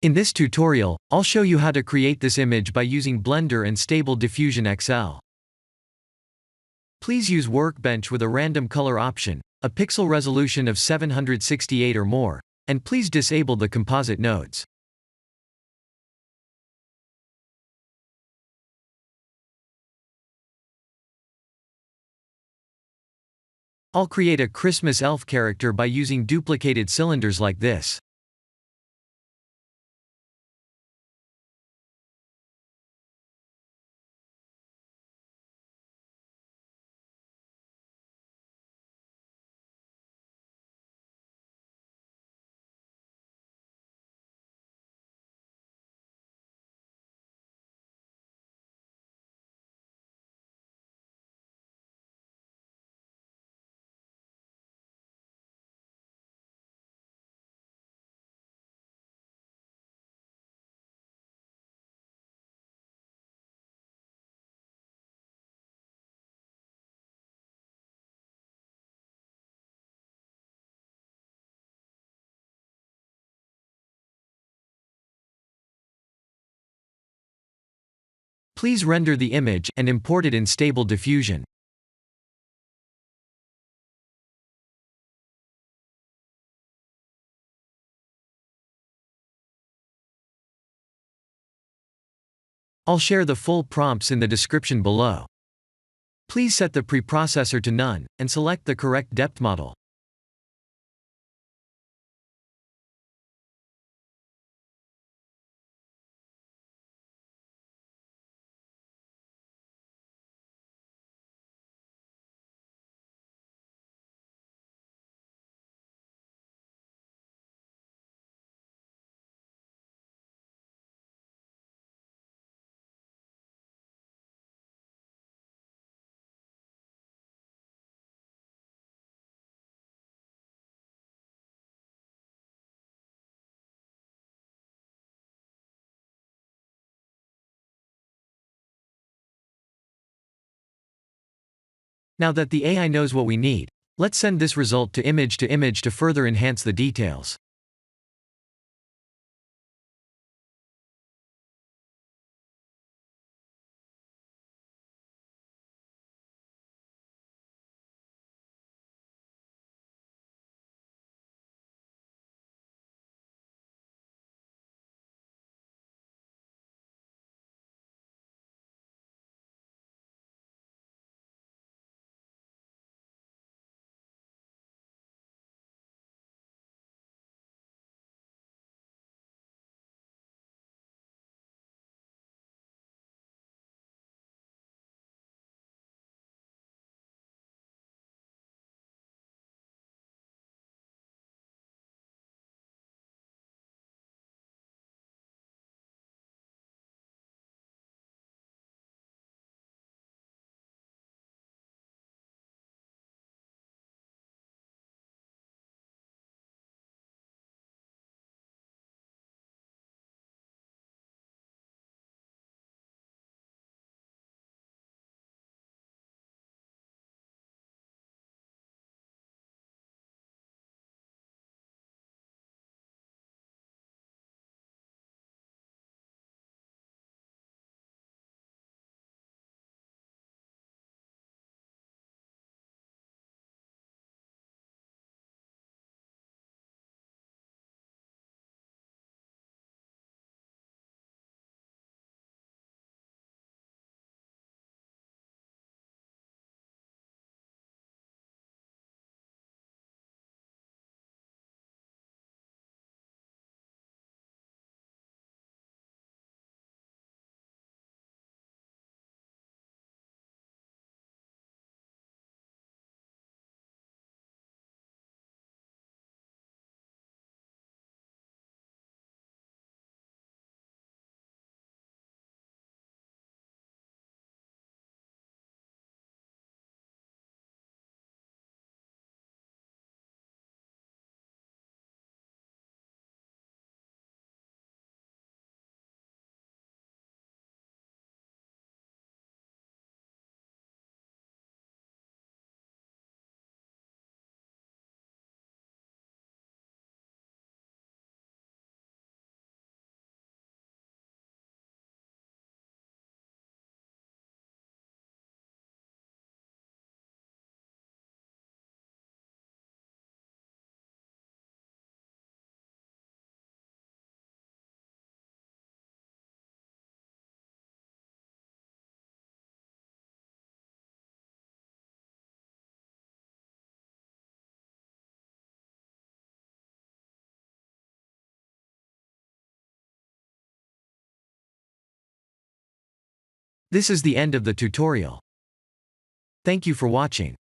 In this tutorial, I'll show you how to create this image by using Blender and Stable Diffusion XL. Please use Workbench with a random color option, a pixel resolution of 768 or more, and please disable the composite nodes. I'll create a Christmas elf character by using duplicated cylinders like this. Please render the image and import it in Stable Diffusion. I'll share the full prompts in the description below. Please set the preprocessor to none, and select the correct depth model. Now that the AI knows what we need, let's send this result to image to further enhance the details. This is the end of the tutorial. Thank you for watching.